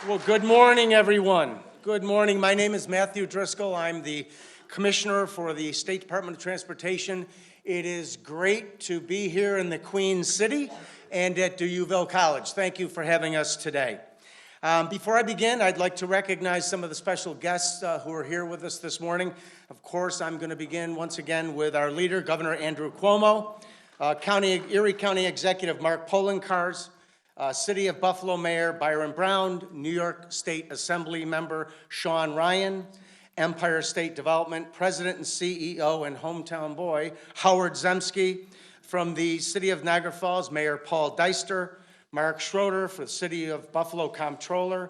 Well, good morning, everyone. Good morning. My name is Matthew Driscoll. I'm the Commissioner for the State Department of Transportation. It is great to be here in the Queen City and at DeUville College. Thank you for having us today. Before I begin, I'd like to recognize some of the special guests who are here with us this morning. Of course, I'm going to begin once again with our leader, Governor Andrew Cuomo, Erie County Executive Mark Poloncarz, City of Buffalo Mayor Byron Brown, New York State Assembly Member Sean Ryan, Empire State Development President and CEO and hometown boy Howard Zemsky, from the City of Niagara Falls Mayor Paul Deister, Mark Schroeder for the City of Buffalo Comptroller,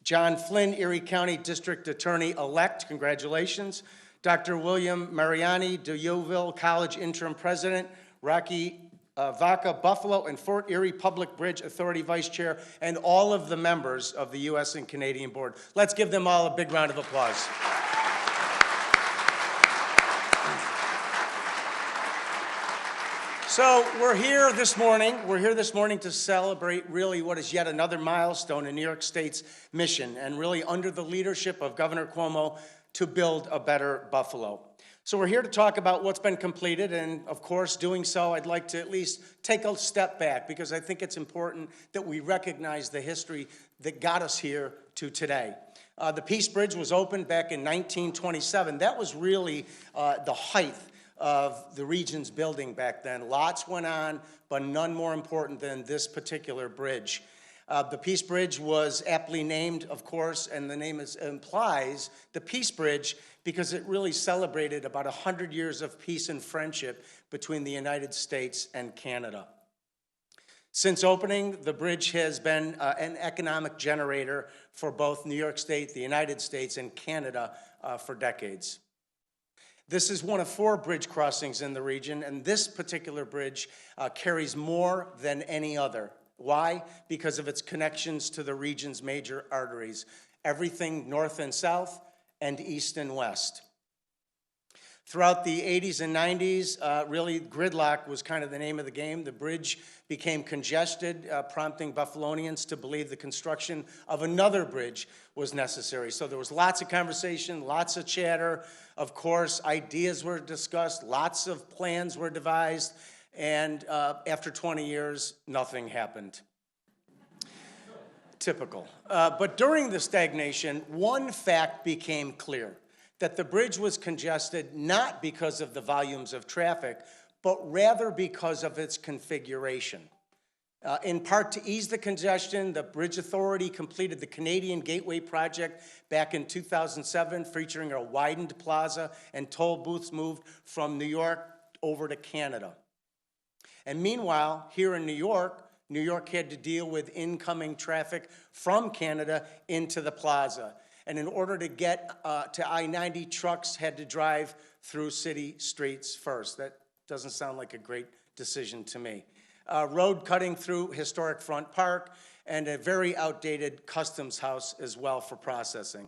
John Flynn, Erie County District Attorney-elect, congratulations, Dr. William Mariani, DeUville College Interim President, Rocky Vaca, Buffalo and Fort Erie Public Bridge Authority Vice Chair, and all of the members of the U.S. and Canadian Board. Let's give them all a big round of applause. So we're here this morning to celebrate really what is yet another milestone in New York State's mission, and really under the leadership of Governor Cuomo to build a better Buffalo. So we're here to talk about what's been completed, and of course, doing so, I'd like to at least take a step back, because I think it's important that we recognize the history that got us here to today. The Peace Bridge was opened back in 1927. That was really the height of the region's building back then. Lots went on, but none more important than this particular bridge. The Peace Bridge was aptly named, of course, and the name implies the Peace Bridge because it really celebrated about 100 years of peace and friendship between the United States and Canada. Since opening, the bridge has been an economic generator for both New York State, the United States, and Canada for decades. This is one of 4 bridge crossings in the region, and this particular bridge carries more than any other. Why? Because of its connections to the region's major arteries, everything north and south and east and west. Throughout the 80s and 90s, really gridlock was kind of the name of the game. The bridge became congested, prompting Buffalonians to believe the construction of another bridge was necessary. So there was lots of conversation, lots of chatter. Of course, ideas were discussed, lots of plans were devised, and after 20 years, nothing happened. Typical. But during the stagnation, one fact became clear, that the bridge was congested not because of the volumes of traffic, but rather because of its configuration. In part to ease the congestion, the Bridge Authority completed the Canadian Gateway Project back in 2007, featuring a widened plaza and toll booths moved from New York over to Canada. And meanwhile, here in New York had to deal with incoming traffic from Canada into the plaza. And in order to get to I-90, trucks had to drive through city streets first. That doesn't sound like a great decision to me. Road cutting through historic Front Park, and a very outdated customs house as well for processing.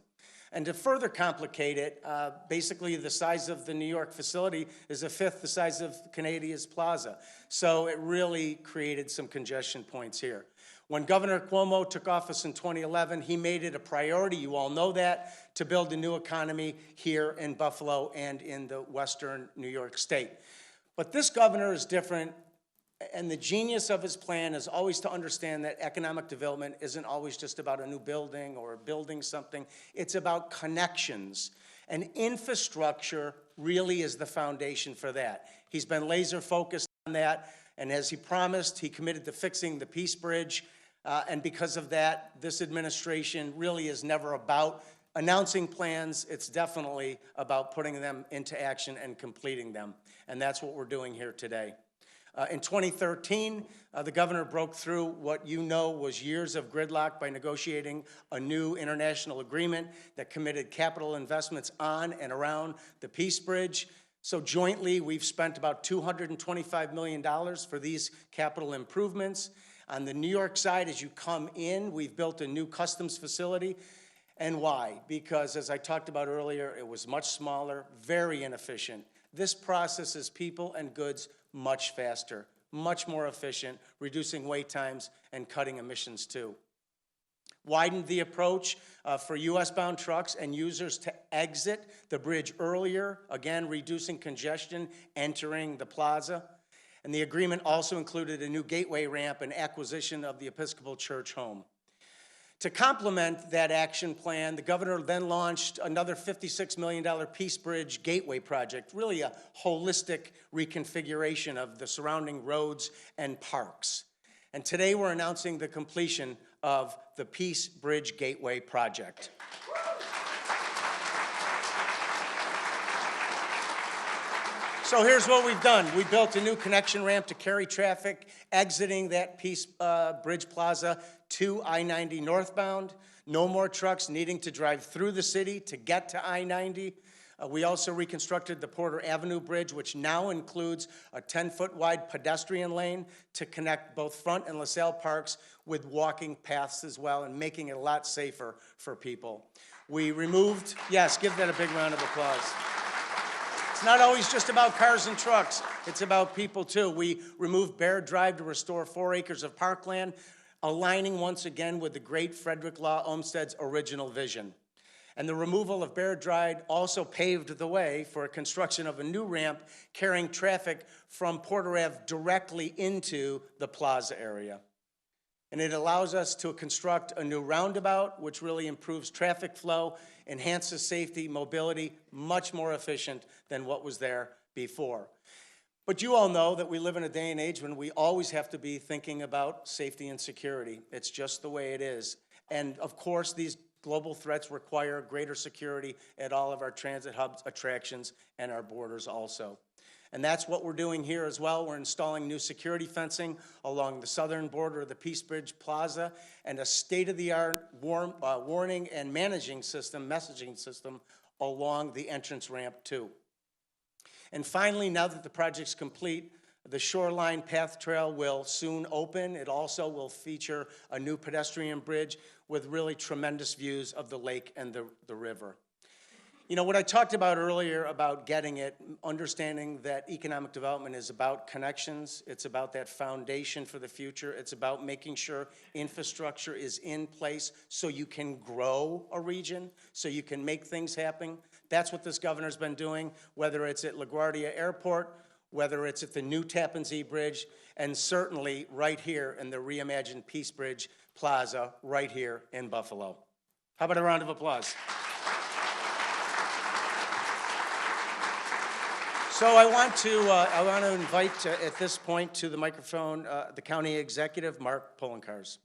And to further complicate it, basically the size of the New York facility is a fifth the size of Canadia's plaza. So it really created some congestion points here. When Governor Cuomo took office in 2011, he made it a priority, you all know that, to build a new economy here in Buffalo and in the western New York State. But this governor is different, and the genius of his plan is always to understand that economic development isn't always just about a new building or building something. It's about connections. And infrastructure really is the foundation for that. He's been laser focused on that. And as he promised, he committed to fixing the Peace Bridge. And because of that, this administration really is never about announcing plans. It's definitely about putting them into action and completing them. And that's what we're doing here today. In 2013, the governor broke through what you know was years of gridlock by negotiating a new international agreement that committed capital investments on and around the Peace Bridge. So jointly, we've spent about $225 million for these capital improvements. On the New York side, as you come in, we've built a new customs facility. And why? Because as I talked about earlier, it was much smaller, very inefficient. This processes people and goods much faster, much more efficient, reducing wait times and cutting emissions too. widened the approach for US-bound trucks and users to exit the bridge earlier, again, reducing congestion entering the plaza. And the agreement also included a new gateway ramp and acquisition of the Episcopal Church home. To complement that action plan, the governor then launched another $56 million Peace Bridge Gateway project, really a holistic reconfiguration of the surrounding roads and parks. And today we're announcing the completion of the Peace Bridge Gateway project. So here's what we've done. We built a new connection ramp to carry traffic exiting that Peace Bridge Plaza to I-90 northbound. No more trucks needing to drive through the city to get to I-90. We also reconstructed the Porter Avenue Bridge, which now includes a 10-foot wide pedestrian lane to connect both Front and LaSalle Parks with walking paths as well, and making it a lot safer for people. We removed, yes, give that a big round of applause. It's not always just about cars and trucks. It's about people, too. We removed Bear Drive to restore 4 acres of parkland, aligning once again with the great Frederick Law Olmsted's original vision. And the removal of Bear Drive also paved the way for a construction of a new ramp carrying traffic from Porter Ave directly into the plaza area. And it allows us to construct a new roundabout, which really improves traffic flow, enhances safety, mobility, much more efficient than what was there before. But you all know that we live in a day and age when we always have to be thinking about safety and security. It's just the way it is. And of course, these global threats require greater security at all of our transit hubs, attractions, and our borders also. And that's what we're doing here as well. We're installing new security fencing along the southern border of the Peace Bridge Plaza and a state-of-the-art warning and messaging system along the entrance ramp too. And finally, now that the project's complete, the Shoreline Path Trail will soon open. It also will feature a new pedestrian bridge with really tremendous views of the lake and the river. You know, what I talked about earlier about getting it, understanding that economic development is about connections, it's about that foundation for the future, it's about making sure infrastructure is in place so you can grow a region, so you can make things happen. That's what this governor's been doing, whether it's at LaGuardia Airport, whether it's at the new Tappan Zee Bridge, and certainly right here in the reimagined Peace Bridge Plaza, right here in Buffalo. How about a round of applause? So I want to invite at this point to the microphone the County Executive, Mark Poloncarz.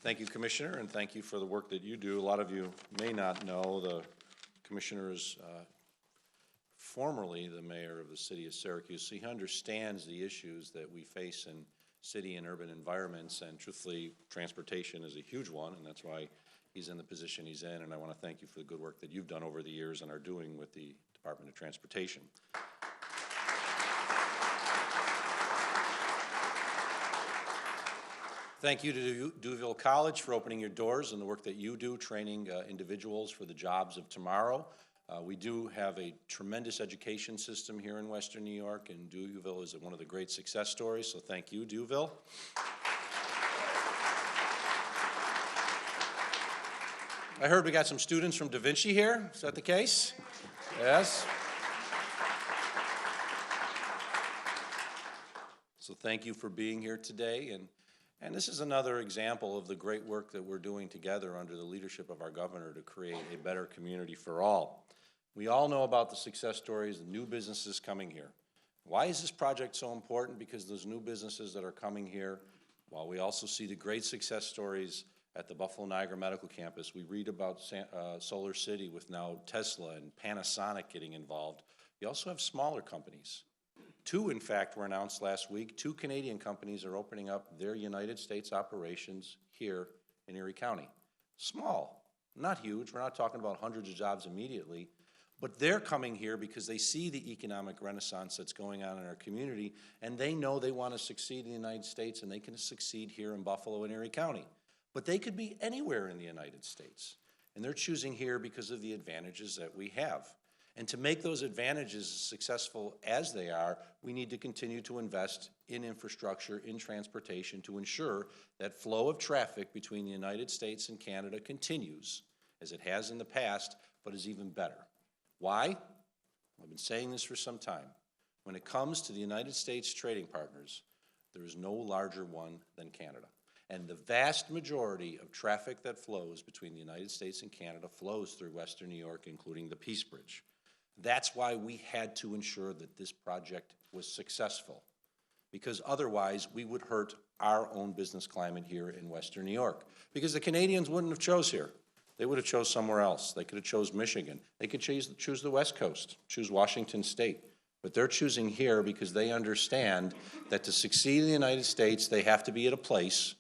Thank you, Commissioner, and thank you for the work that you do. A lot of you may not know the Commissioner is formerly the mayor of the city of Syracuse, so he understands the issues that we face in city and urban environments, and truthfully, transportation is a huge one, and that's why he's in the position he's in, and I want to thank you for the good work that you've done over the years and are doing with the Department of Transportation. Thank you to Duville College for opening your doors and the work that you do, training individuals for the jobs of tomorrow. We do have a tremendous education system here in Western New York, and Duville is one of the great success stories, so thank you, Duville. I heard we got some students from Da Vinci here. Is that the case? Yes. So thank you for being here today, and this is another example of the great work that we're doing together under the leadership of our governor to create a better community for all. We all know about the success stories, the new businesses coming here. Why is this project so important? Because those new businesses that are coming here, while we also see the great success stories at the Buffalo Niagara Medical Campus, we read about Solar City with now Tesla and Panasonic getting involved. We also have smaller companies. 2, in fact, were announced last week. 2 Canadian companies are opening up their United States operations here in Erie County. Small, not huge. We're not talking about hundreds of jobs immediately, but they're coming here because they see the economic renaissance that's going on in our community, and they know they want to succeed in the United States, and they can succeed here in Buffalo and Erie County. But they could be anywhere in the United States, and they're choosing here because of the advantages that we have. And to make those advantages as successful as they are, we need to continue to invest in infrastructure, in transportation, to ensure that flow of traffic between the United States and Canada continues, as it has in the past, but is even better. Why? I've been saying this for some time. When it comes to the United States trading partners, there is no larger one than Canada. And the vast majority of traffic that flows between the United States and Canada flows through Western New York, including the Peace Bridge. That's why we had to ensure that this project was successful, because otherwise we would hurt our own business climate here in Western New York, because the Canadians wouldn't have chose here. They would have chose somewhere else. They could have chose Michigan. They could choose the West Coast, choose Washington State. But they're choosing here because they understand that to succeed in the United States, they have to be at a place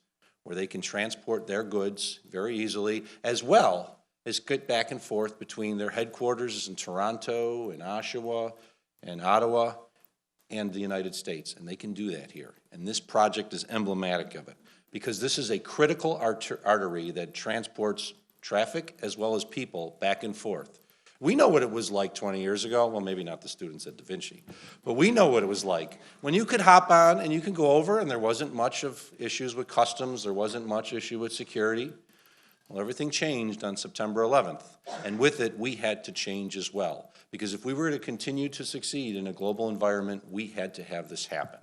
where they can transport their goods very easily, as well as get back and forth between their headquarters in Toronto and Oshawa and Ottawa and the United States. And they can do that here. And this project is emblematic of it, because this is a critical artery that transports traffic as well as people back and forth. We know what it was like 20 years ago. Well, maybe not the students at Da Vinci, but we know what it was like when you could hop on and you could go over and there wasn't much of issues with customs, there wasn't much issue with security. Well, everything changed on September 11th, and with it, we had to change as well, because if we were to continue to succeed in a global environment, we had to have this happen.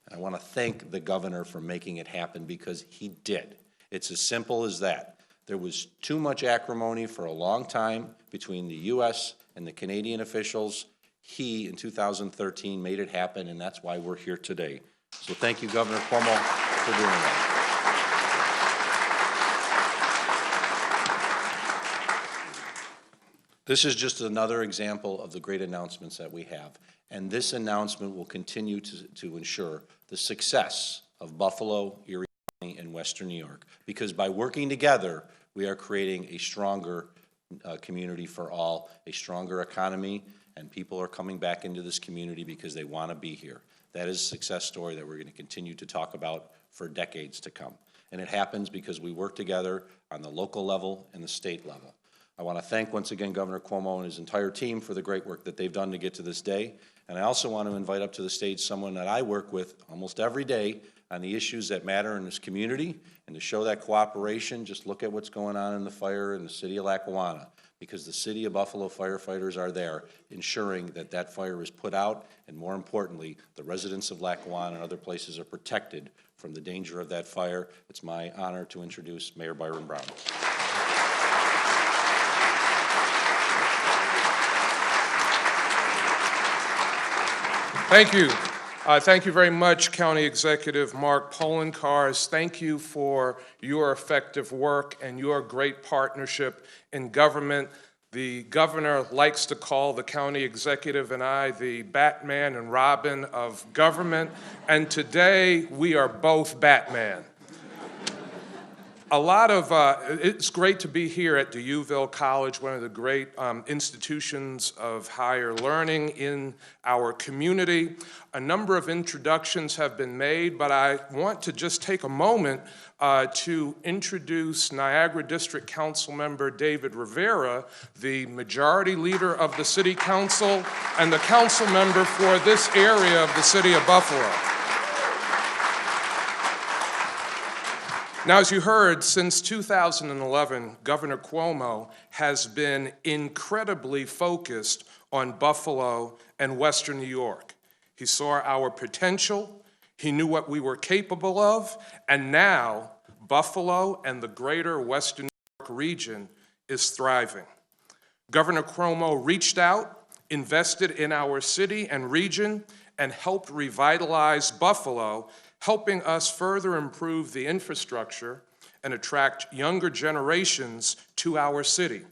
And I want to thank the governor for making it happen, because he did. It's as simple as that. There was too much acrimony for a long time between the U.S. and the Canadian officials. He, in 2013, made it happen, and that's why we're here today. So thank you, Governor Cuomo, for doing that. This is just another example of the great announcements that we have, and this announcement will continue to ensure the success of Buffalo, Erie County, and Western New York, because by working together, we are creating a stronger community for all, a stronger economy, and people are coming back into this community because they want to be here. That is a success story that we're going to continue to talk about for decades to come. And it happens because we work together on the local level and the state level. I want to thank once again Governor Cuomo and his entire team for the great work that they've done to get to this day. And I also want to invite up to the stage someone that I work with almost every day on the issues that matter in this community, and to show that cooperation, just look at what's going on in the fire in the city of Lackawanna, because the city of Buffalo firefighters are there ensuring that that fire is put out, and more importantly, the residents of Lackawanna and other places are protected from the danger of that fire. It's my honor to introduce Mayor Byron Brown. Thank you. Thank you very much, County Executive Mark Polenkars. Thank you for your effective work and your great partnership in government. The governor likes to call the county executive and I the Batman and Robin of government, and today we are both Batman. It's great to be here at DeUville College, one of the great institutions of higher learning in our community. A number of introductions have been made, but I want to just take a moment to introduce Niagara District Council Member David Rivera, the majority leader of the City Council and the council member for this area of the City of Buffalo. Now, as you heard, since 2011, Governor Cuomo has been incredibly focused on Buffalo and Western New York. He saw our potential, he knew what we were capable of, and now Buffalo and the greater Western New York region is thriving. Governor Cuomo reached out, invested in our city and region, and helped revitalize Buffalo, helping us further improve the infrastructure and attract younger generations to our city.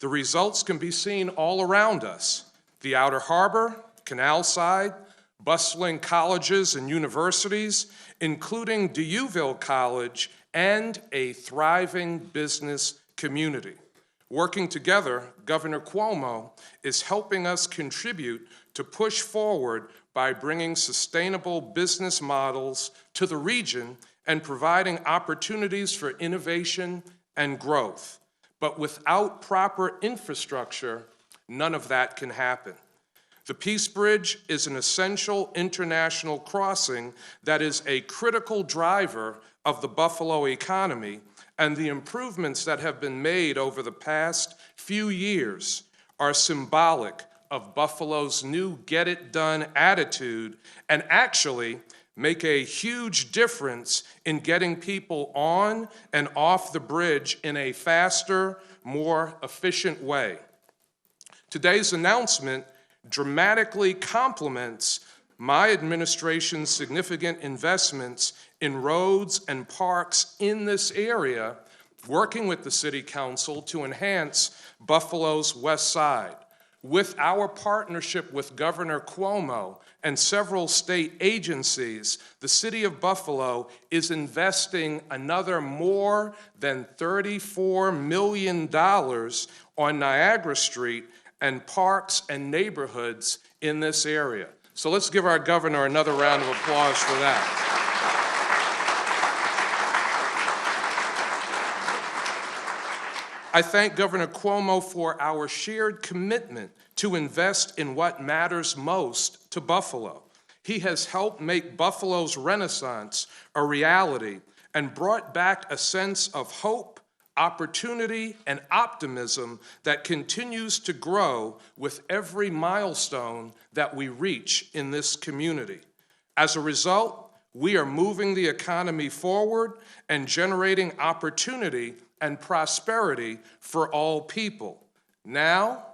The results can be seen all around us. The Outer Harbor, Canal Side, bustling colleges and universities, including DeUville College, and a thriving business community. Working together, Governor Cuomo is helping us contribute to push forward by bringing sustainable business models to the region and providing opportunities for innovation and growth. But without proper infrastructure, none of that can happen. The Peace Bridge is an essential international crossing that is a critical driver of the Buffalo economy, and the improvements that have been made over the past few years are symbolic of Buffalo's new get-it-done attitude and actually make a huge difference in getting people on and off the bridge in a faster, more efficient way. Today's announcement dramatically complements my administration's significant investments in roads and parks in this area, working with the City Council to enhance Buffalo's West Side. With our partnership with Governor Cuomo and several state agencies, the City of Buffalo is investing another more than $34 million on Niagara Street and parks and neighborhoods in this area. So let's give our governor another round of applause for that. I thank Governor Cuomo for our shared commitment to invest in what matters most to Buffalo. He has helped make Buffalo's renaissance a reality and brought back a sense of hope, opportunity, and optimism that continues to grow with every milestone that we reach in this community. As a result, we are moving the economy forward and generating opportunity and prosperity for all people. Now,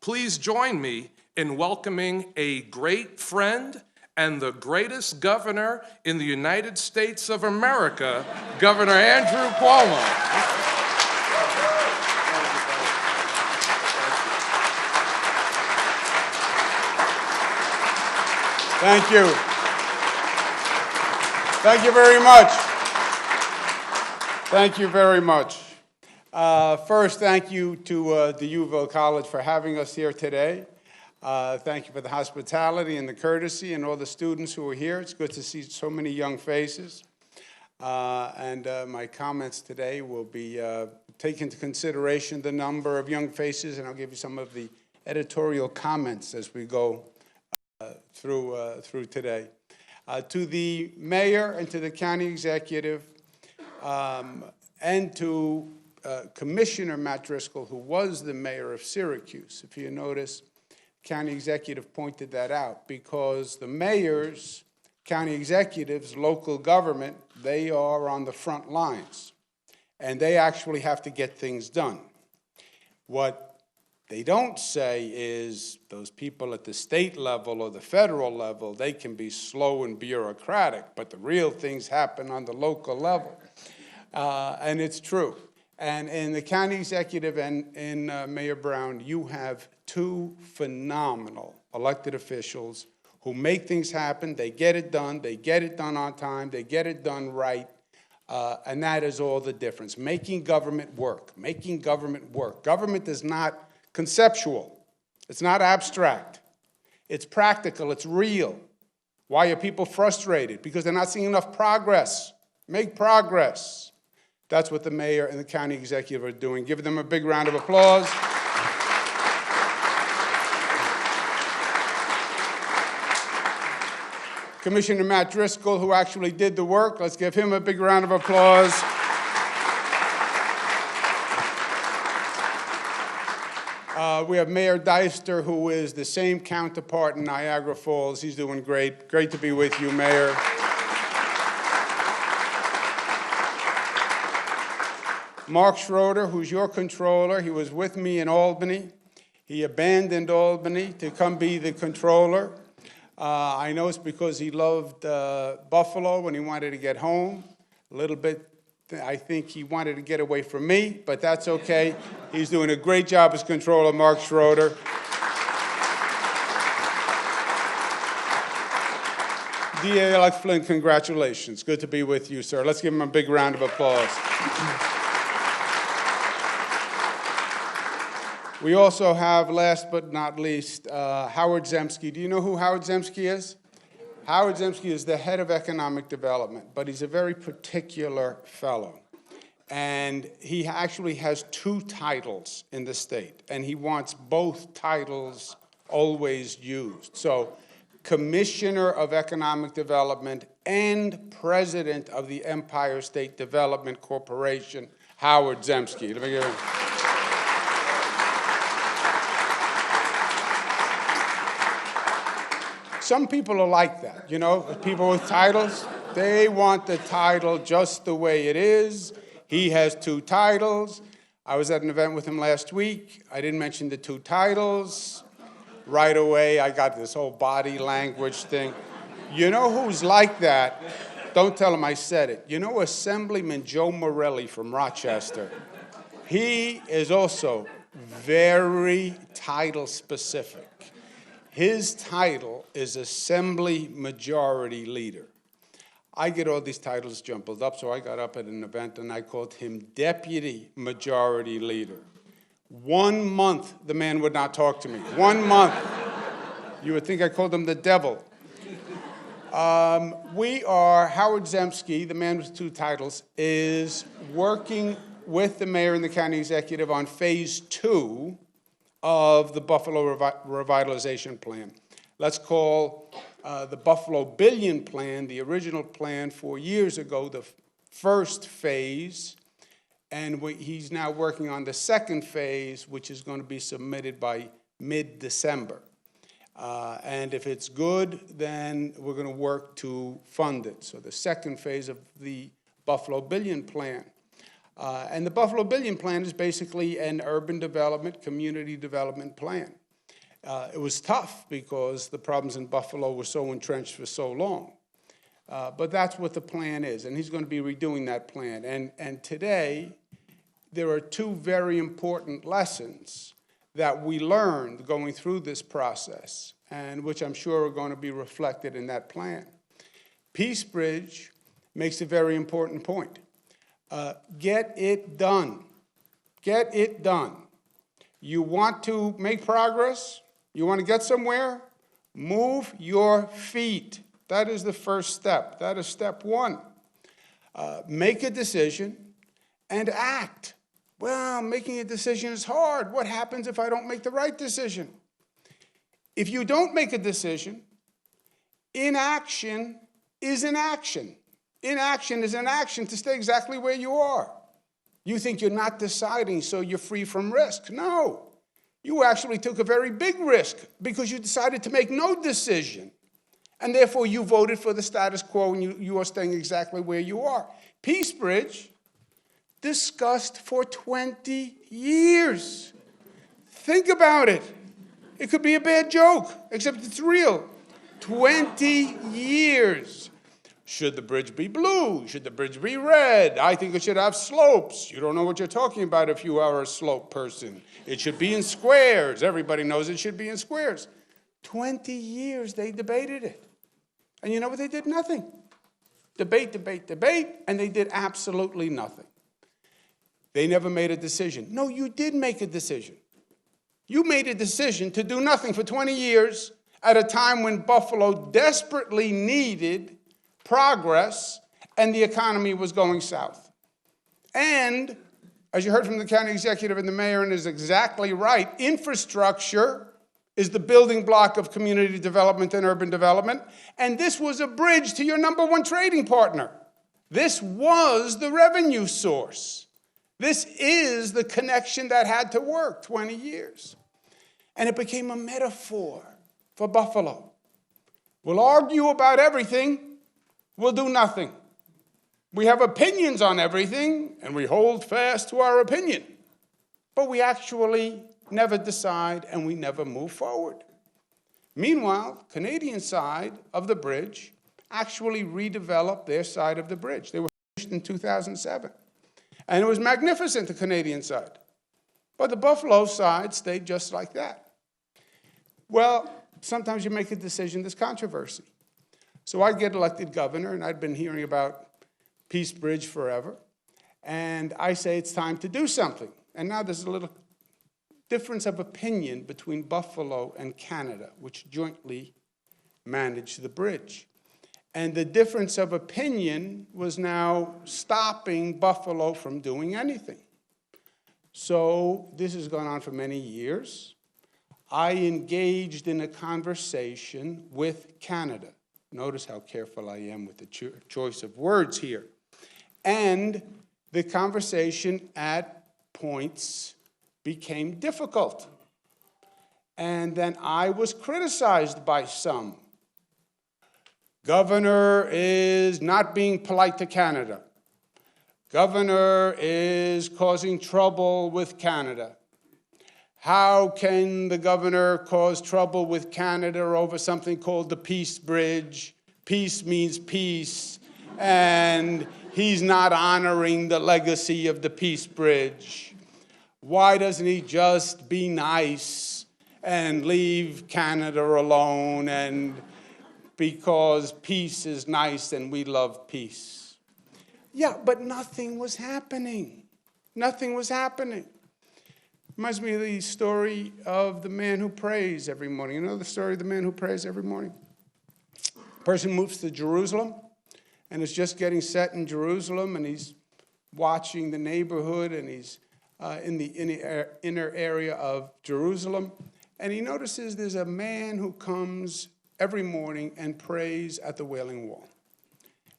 please join me in welcoming a great friend and the greatest governor in the United States of America, Governor Andrew Cuomo. Thank you. Thank you very much. Thank you very much. First, thank you to the UofL College for having us here today. Thank you for the hospitality and the courtesy and all the students who are here. It's good to see so many young faces. My comments today will be take into consideration the number of young faces, and I'll give you some of the editorial comments as we go through today. To the mayor and to the county executive and to Commissioner Matt Driscoll, who was the mayor of Syracuse. If you notice, county executive pointed that out because the mayors, county executives, local government, they are on the front lines and they actually have to get things done. What they don't say is those people at the state level or the federal level, they can be slow and bureaucratic, but the real things happen on the local level. And it's true. And in the county executive and in Mayor Brown, you have two phenomenal elected officials who make things happen. They get it done on time, they get it done right. And that is all the difference. Making government work, making government work. Government is not conceptual. It's not abstract. It's practical. It's real. Why are people frustrated? Because they're not seeing enough progress. Make progress. That's what the mayor and the county executive are doing. Give them a big round of applause. Commissioner Matt Driscoll, who actually did the work, let's give him a big round of applause. We have Mayor Deister, who is the same counterpart in Niagara Falls. He's doing great. Great to be with you, Mayor. Mark Schroeder, who's your controller. He was with me in Albany. He abandoned Albany to come be the controller. I know it's because he loved Buffalo and he wanted to get home. A little bit, I think he wanted to get away from me, but that's okay. He's doing a great job as controller, Mark Schroeder. DA-elect Flynn, congratulations. Good to be with you, sir. Let's give him a big round of applause. We also have, last but not least, Howard Zemsky. Do you know who Howard Zemsky is? Howard Zemsky is the head of economic development, but he's a very particular fellow. And he actually has 2 titles in the state, and he wants both titles always used. So, Commissioner of Economic Development and President of the Empire State Development Corporation, Howard Zemsky. Let me give him. Some people are like that, you know, people with titles. They want the title just the way it is. He has 2 titles. I was at an event with him last week. I didn't mention the 2 titles. Right away, I got this whole body language thing. You know who's like that? Don't tell him I said it. You know Assemblyman Joe Morelli from Rochester? He is also very title specific. His title is Assembly Majority Leader. I get all these titles jumbled up, so I got up at an event and I called him Deputy Majority Leader. 1 month, the man would not talk to me. 1 month. You would think I called him the devil. Howard Zemsky, the man with 2 titles, is working with the mayor and the county executive on phase 2 of the Buffalo Revitalization Plan. Let's call the Buffalo Billion Plan, the original plan 4 years ago, the first phase. And he's now working on the second phase, which is going to be submitted by mid-December. And if it's good, then we're going to work to fund it. So the second phase of the Buffalo Billion Plan. And the Buffalo Billion Plan is basically an urban development, community development plan. It was tough because the problems in Buffalo were so entrenched for so long. But that's what the plan is, and he's going to be redoing that plan. And today, there are 2 very important lessons that we learned going through this process, and which I'm sure are going to be reflected in that plan. Peace Bridge makes a very important point. Get it done. Get it done. You want to make progress? You want to get somewhere? Move your feet. That is the first step. That is step 1. Make a decision and act. Well, making a decision is hard. What happens if I don't make the right decision? If you don't make a decision, inaction is inaction. Inaction is an action to stay exactly where you are. You think you're not deciding, so you're free from risk. No. You actually took a very big risk because you decided to make no decision. And therefore, you voted for the status quo, and you are staying exactly where you are. Peace Bridge, discussed for 20 years. Think about it. It could be a bad joke, except it's real. 20 years. Should the bridge be blue? Should the bridge be red? I think it should have slopes. You don't know what you're talking about if you are a slope person. It should be in squares. Everybody knows it should be in squares. 20 years they debated it. And you know what they did? Nothing. Debate, debate, debate, and they did absolutely nothing. They never made a decision. No, you did make a decision. You made a decision to do nothing for 20 years at a time when Buffalo desperately needed progress and the economy was going south. And, as you heard from the county executive and the mayor, and is exactly right, infrastructure is the building block of community development and urban development, and this was a bridge to your number 1 trading partner. This was the revenue source. This is the connection that had to work 20 years. And it became a metaphor for Buffalo. We'll argue about everything, we'll do nothing. We have opinions on everything, and we hold fast to our opinion. But we actually never decide, and we never move forward. Meanwhile, the Canadian side of the bridge actually redeveloped their side of the bridge. They were finished in 2007. And it was magnificent, the Canadian side. But the Buffalo side stayed just like that. Well, sometimes you make a decision, there's controversy. So I get elected governor, and I'd been hearing about Peace Bridge forever. And I say it's time to do something. And now there's a little difference of opinion between Buffalo and Canada, which jointly manage the bridge. And the difference of opinion was now stopping Buffalo from doing anything. So this has gone on for many years. I engaged in a conversation with Canada. Notice how careful I am with the choice of words here. And the conversation at points became difficult. And then I was criticized by some. Governor is not being polite to Canada. Governor is causing trouble with Canada. How can the governor cause trouble with Canada over something called the Peace Bridge? Peace means peace, and he's not honoring the legacy of the Peace Bridge. Why doesn't he just be nice and leave Canada alone, and because peace is nice and we love peace? Yeah, but nothing was happening. Nothing was happening. Reminds me of the story of the man who prays every morning. You know the story of the man who prays every morning? A person moves to Jerusalem and is just getting set in Jerusalem, and he's watching the neighborhood, and he's in the inner area of Jerusalem. And he notices there's a man who comes every morning and prays at the Wailing Wall.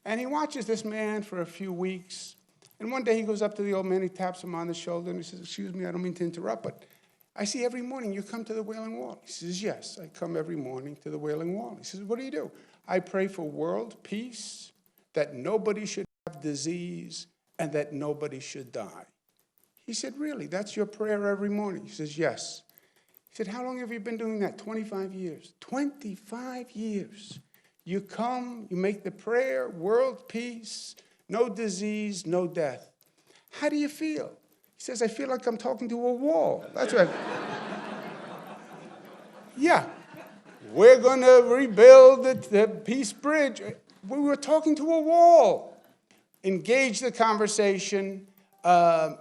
And he watches this man for a few weeks. And one day he goes up to the old man, he taps him on the shoulder, and he says, "Excuse me, I don't mean to interrupt, but I see every morning you come to the Wailing Wall." He says, "Yes, I come every morning to the Wailing Wall." He says, "What do you do?" "I pray for world peace, that nobody should have disease, and that nobody should die." He said, "Really, that's your prayer every morning?" He says, "Yes." He said, "How long have you been doing that?" 25 years. 25 years. You come, you make the prayer, world peace, no disease, no death. How do you feel? He says, "I feel like I'm talking to a wall." That's right. Yeah, we're going to rebuild the Peace Bridge. We were talking to a wall. Engage the conversation.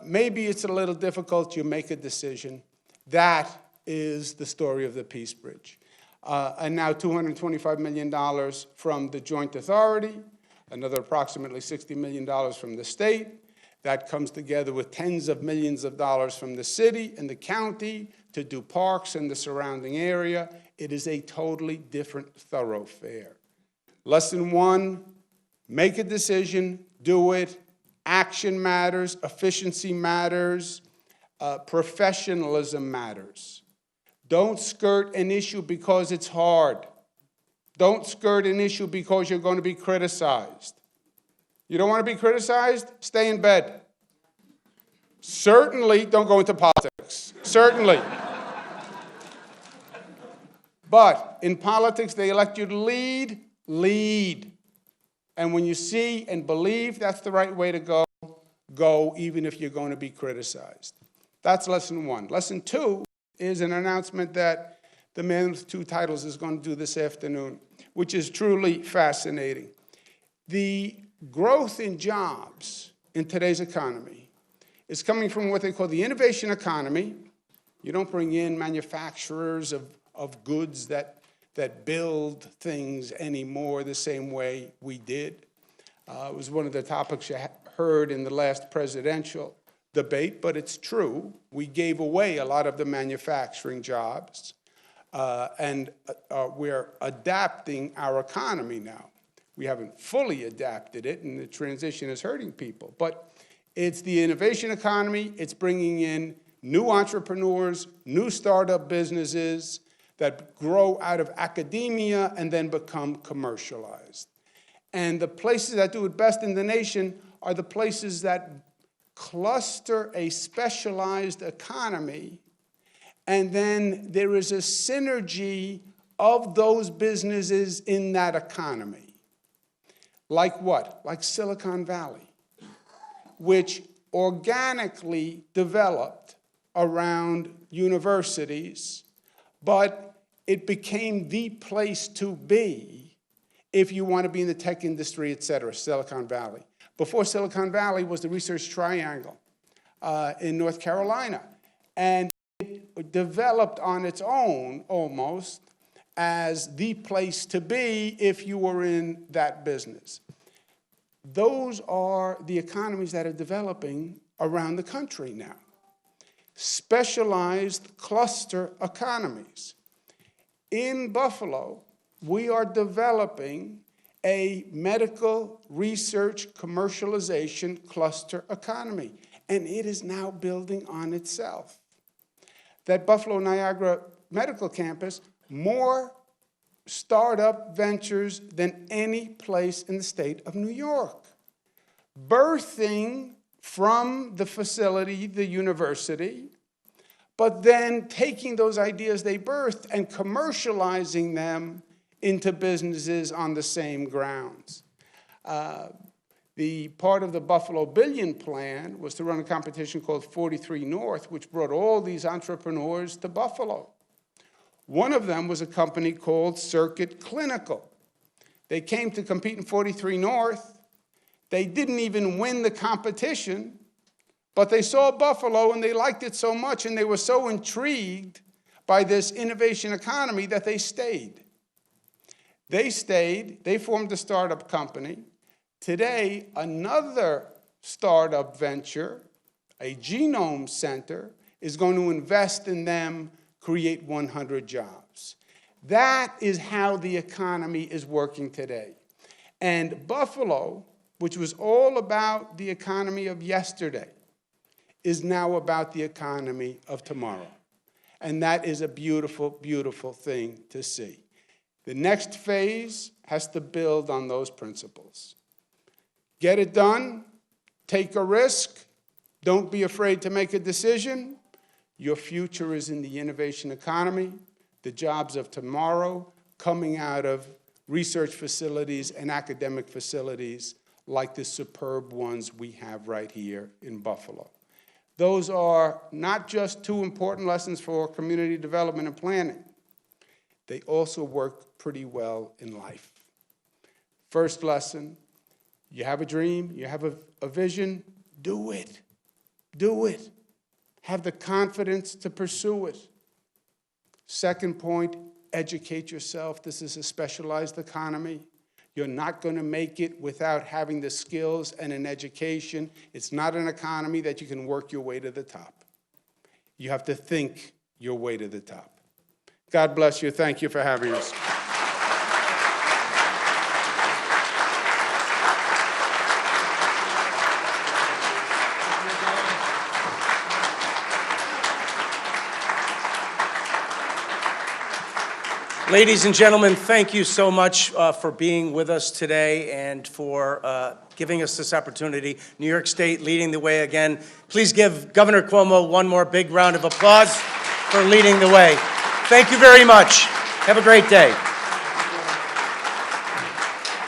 Maybe it's a little difficult. You make a decision. That is the story of the Peace Bridge. And now $225 million from the Joint Authority, another approximately $60 million from the state. That comes together with tens of millions of dollars from the city and the county to do parks in the surrounding area. It is a totally different thoroughfare. Lesson one, make a decision, do it. Action matters, efficiency matters, professionalism matters. Don't skirt an issue because it's hard. Don't skirt an issue because you're going to be criticized. You don't want to be criticized? Stay in bed. Certainly don't go into politics. Certainly. But in politics, they elect you to lead, lead. And when you see and believe that's the right way to go, go even if you're going to be criticized. That's lesson one. Lesson two is an announcement that the man with two titles is going to do this afternoon, which is truly fascinating. The growth in jobs in today's economy is coming from what they call the innovation economy. You don't bring in manufacturers of goods that build things anymore the same way we did. It was one of the topics you heard in the last presidential debate, but it's true. We gave away a lot of the manufacturing jobs, and we're adapting our economy now. We haven't fully adapted it, and the transition is hurting people. But it's the innovation economy. It's bringing in new entrepreneurs, new startup businesses that grow out of academia and then become commercialized. And the places that do it best in the nation are the places that cluster a specialized economy, and then there is a synergy of those businesses in that economy. Like what? Like Silicon Valley, which organically developed around universities, but it became the place to be if you want to be in the tech industry, et cetera, Silicon Valley. Before Silicon Valley was the Research Triangle in North Carolina. And it developed on its own, almost, as the place to be if you were in that business. Those are the economies that are developing around the country now. Specialized cluster economies. In Buffalo, we are developing a medical research commercialization cluster economy, and it is now building on itself. That Buffalo Niagara Medical Campus, more startup ventures than any place in the state of New York. Birthing from the facility, the university, but then taking those ideas they birthed and commercializing them into businesses on the same grounds. The part of the Buffalo Billion Plan was to run a competition called 43 North, which brought all these entrepreneurs to Buffalo. One of them was a company called Circuit Clinical. They came to compete in 43 North. They didn't even win the competition, but they saw Buffalo and they liked it so much and they were so intrigued by this innovation economy that they stayed. They formed a startup company. Today, another startup venture, a genome center, is going to invest in them, create 100 jobs. That is how the economy is working today. And Buffalo, which was all about the economy of yesterday, is now about the economy of tomorrow. And that is a beautiful, beautiful thing to see. The next phase has to build on those principles. Get it done, take a risk, don't be afraid to make a decision. Your future is in the innovation economy, the jobs of tomorrow coming out of research facilities and academic facilities like the superb ones we have right here in Buffalo. Those are not just two important lessons for community development and planning. They also work pretty well in life. First lesson, you have a dream, you have a vision, do it. Do it. Have the confidence to pursue it. Second point, educate yourself. This is a specialized economy. You're not going to make it without having the skills and an education. It's not an economy that you can work your way to the top. You have to think your way to the top. God bless you. Thank you for having us. Ladies and gentlemen, thank you so much for being with us today and for giving us this opportunity. New York State leading the way again. Please give Governor Cuomo one more big round of applause for leading the way. Thank you very much. Have a great day.